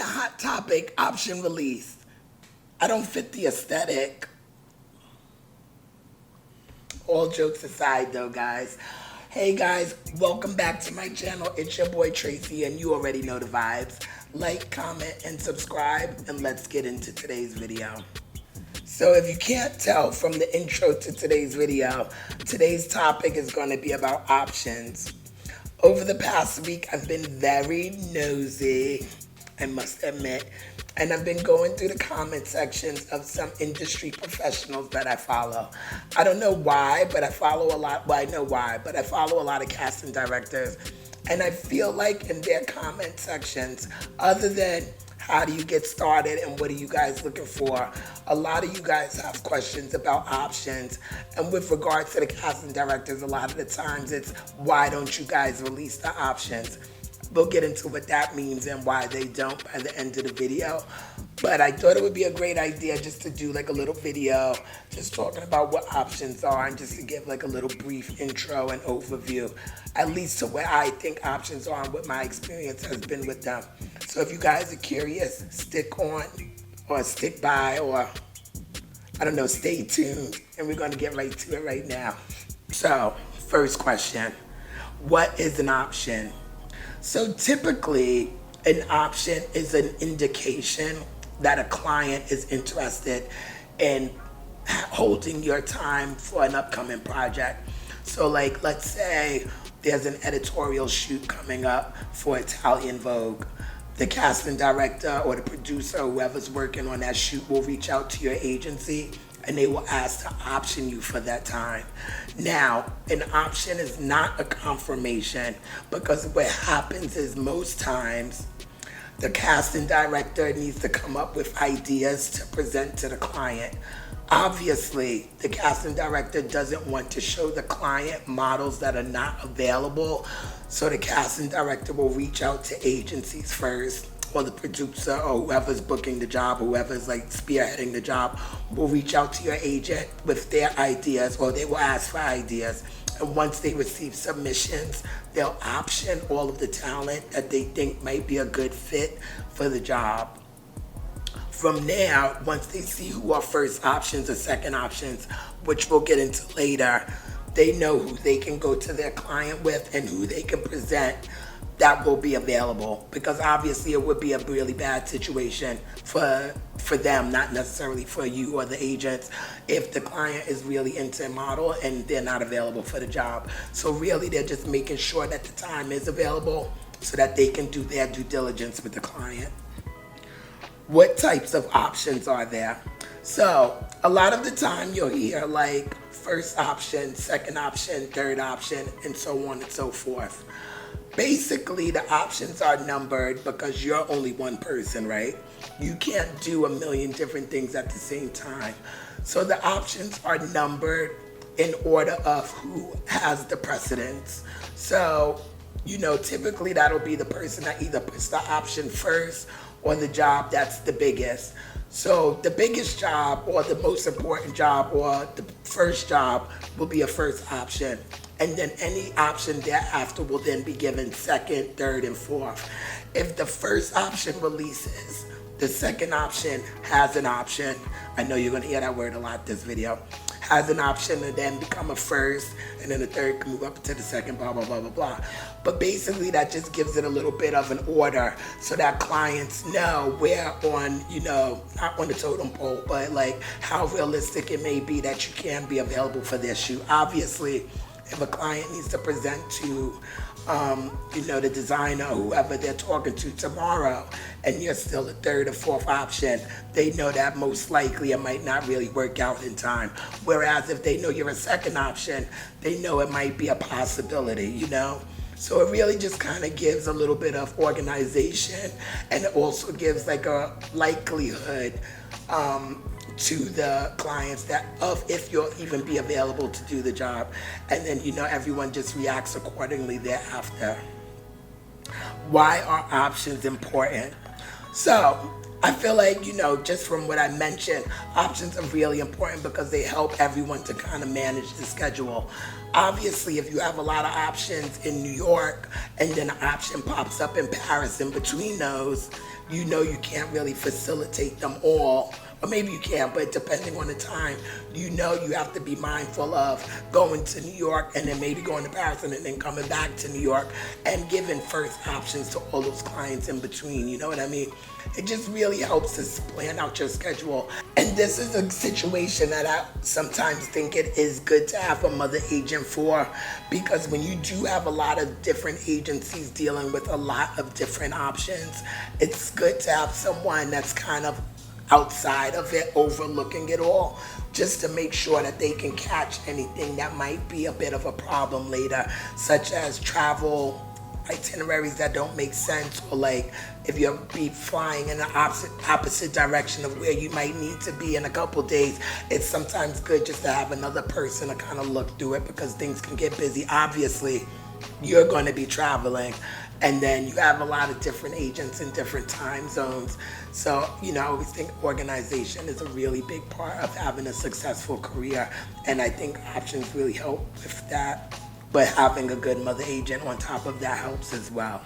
the hot topic option release. I don't fit the aesthetic. All jokes aside though, guys. Hey guys, welcome back to my channel. It's your boy Tracy and you already know the vibes. Like, comment, and subscribe, and let's get into today's video. So if you can't tell from the intro to today's video, today's topic is going to be about options. Over the past week, I've been very nosy, I must admit, and I've been going through the comment sections of some industry professionals that I follow. I don't know why, but I follow a lot. Well, I know why, but I follow a lot of casting directors. And I feel like in their comment sections, other than how do you get started and what are you guys looking for, a lot of you guys have questions about options. And with regards to the casting directors, a lot of the times it's, why don't you guys release the options? We'll get into what that means and why they don't by the end of the video. But I thought it would be a great idea just to do like a little video just talking about what options are and just to give like a little brief intro and overview, at least to where I think options are and what my experience has been with them. So if you guys are curious, stick on or stick by or, I don't know, stay tuned. And we're going to get right to it right now. So first question, what is an option? So typically, an option is an indication that a client is interested in holding your time for an upcoming project. So like, let's say there's an editorial shoot coming up for Italian Vogue. The casting director or the producer, whoever's working on that shoot, will reach out to your agency and they will ask to option you for that time. Now, an option is not a confirmation because what happens is most times the casting director needs to come up with ideas to present to the client. Obviously, the casting director doesn't want to show the client models that are not available, so the casting director will reach out to agencies first, or the producer or whoever's booking the job, whoever's like spearheading the job, will reach out to your agent with their ideas, or they will ask for ideas. And once they receive submissions, they'll option all of the talent that they think might be a good fit for the job. From there, once they see who are first options or second options, which we'll get into later, they know who they can go to their client with and who they can present that will be available, because obviously it would be a really bad situation for them, not necessarily for you or the agents, if the client is really into a model and they're not available for the job. So really they're just making sure that the time is available so that they can do their due diligence with the client. What types of options are there? So a lot of the time you'll hear like first option, second option, third option, and so on and so forth. Basically, the options are numbered because you're only one person, right? You can't do a million different things at the same time. So the options are numbered in order of who has the precedence. So, you know, typically that'll be the person that either puts the option first or the job that's the biggest. So the biggest job or the most important job or the first job will be a first option. And then any option thereafter will then be given second, third, and fourth. If the first option releases, the second option has an option. I know you're gonna hear that word a lot this video. Has an option to then become a first, and then the third can move up to the second, blah, blah, blah, blah, blah. But basically that just gives it a little bit of an order so that clients know where on, you know, not on the totem pole, but like how realistic it may be that you can be available for their shoot. Obviously, if a client needs to present to, you know, the designer or whoever they're talking to tomorrow, and you're still a third or fourth option, they know that most likely it might not really work out in time. Whereas if they know you're a second option, they know it might be a possibility, you know? So it really just kind of gives a little bit of organization, and it also gives like a likelihood to the clients that of if you'll even be available to do the job. And then, you know, everyone just reacts accordingly thereafter. Why are options important? So I feel like, you know, just from what I mentioned, options are really important because they help everyone to kind of manage the schedule. Obviously, if you have a lot of options in New York and then an option pops up in Paris in between those, you know you can't really facilitate them all, or maybe you can, but depending on the time, you know you have to be mindful of going to New York and then maybe going to Paris and then coming back to New York and giving first options to all those clients in between, you know what I mean? It just really helps us plan out your schedule. And this is a situation that I sometimes think it is good to have a mother agent for, because when you do have a lot of different agencies dealing with a lot of different options, it's good to have someone that's kind of outside of it, overlooking it all, just to make sure that they can catch anything that might be a bit of a problem later, such as travel itineraries that don't make sense, or like if you'll be flying in the opposite direction of where you might need to be in a couple days. It's sometimes good just to have another person to kind of look through it, because things can get busy. Obviously, you're going to be traveling, and then you have a lot of different agents in different time zones. So, I always think organization is a really big part of having a successful career, and I think options really help with that. But having a good mother agent on top of that helps as well.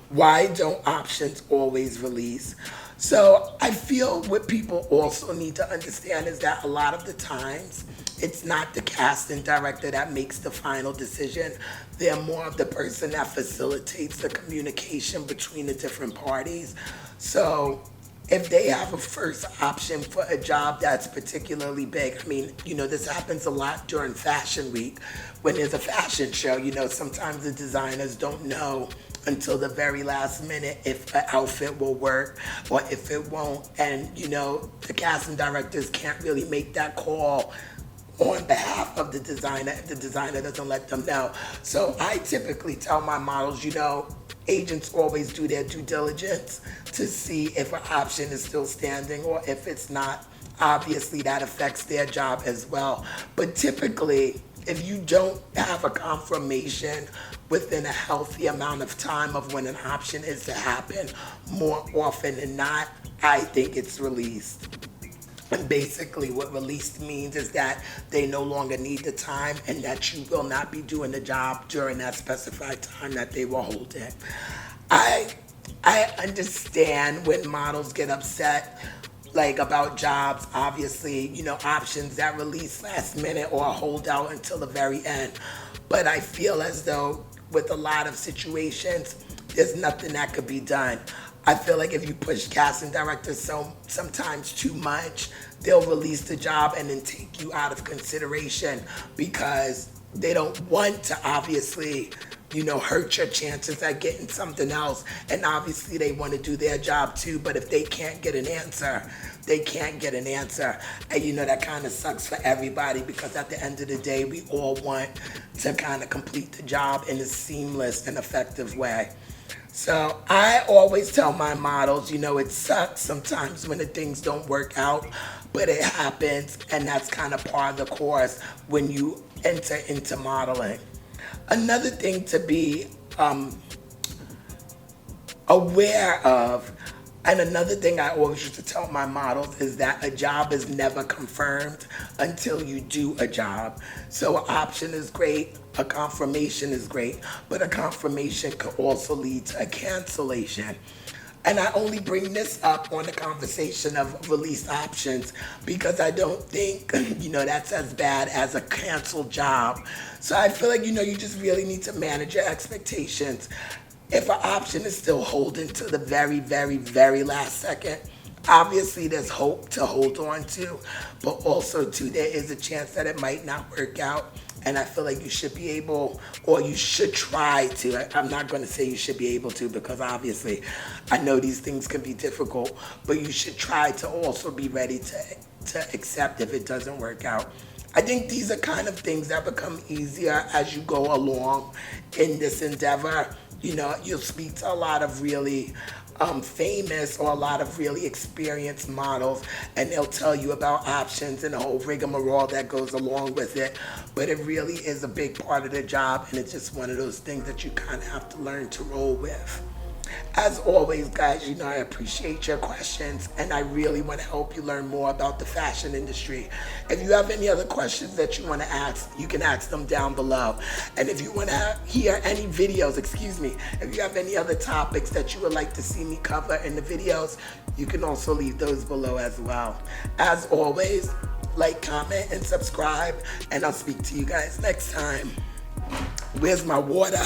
Why don't options always release? So I feel what people also need to understand is that a lot of the times it's not the casting director that makes the final decision. They're more of the person that facilitates the communication between the different parties. So if they have a first option for a job that's particularly big, this happens a lot during Fashion Week. When there's a fashion show, sometimes the designers don't know until the very last minute if an outfit will work or if it won't. And, the casting directors can't really make that call on behalf of the designer if the designer doesn't let them know. So I typically tell my models, agents always do their due diligence to see if an option is still standing, or if it's not, obviously that affects their job as well. But typically, if you don't have a confirmation within a healthy amount of time of when an option is to happen, more often than not, I think it's released. And basically what released means is that they no longer need the time, and that you will not be doing the job during that specified time that they were holding. I understand when models get upset about jobs, obviously, options that release last minute or hold out until the very end. But I feel as though with a lot of situations, there's nothing that could be done. I feel like if you push casting directors sometimes too much, they'll release the job and then take you out of consideration, because they don't want to obviously, hurt your chances at getting something else. And obviously they want to do their job too, but if they can't get an answer, they can't get an answer. And that kind of sucks for everybody, because at the end of the day, we all want to kind of complete the job in a seamless and effective way. So I always tell my models, it sucks sometimes when the things don't work out, but it happens, and that's kind of part of the course when you enter into modeling. Another thing to be aware of, and another thing I always used to tell my models, is that a job is never confirmed until you do a job. So an option is great, a confirmation is great, but a confirmation could also lead to a cancellation. And I only bring this up on the conversation of released options because I don't think, that's as bad as a canceled job. So I feel like, you just really need to manage your expectations. If an option is still holding to the very, very, very last second, obviously there's hope to hold on to, but also too, there is a chance that it might not work out. And I feel like you should be able, or you should try to, I'm not going to say you should be able to, because obviously I know these things can be difficult, but you should try to also be ready to accept if it doesn't work out. I think these are kind of things that become easier as you go along in this endeavor. You'll speak to a lot of really famous or a lot of really experienced models, and they'll tell you about options and the whole rigmarole that goes along with it. But it really is a big part of the job, and it's just one of those things that you kind of have to learn to roll with. As always, guys, you know I appreciate your questions, and I really want to help you learn more about the fashion industry. If you have any other questions that you want to ask, you can ask them down below. And if you want to hear any videos, if you have any other topics that you would like to see me cover in the videos, you can also leave those below as well. As always, like, comment, and subscribe, and I'll speak to you guys next time. Where's my water?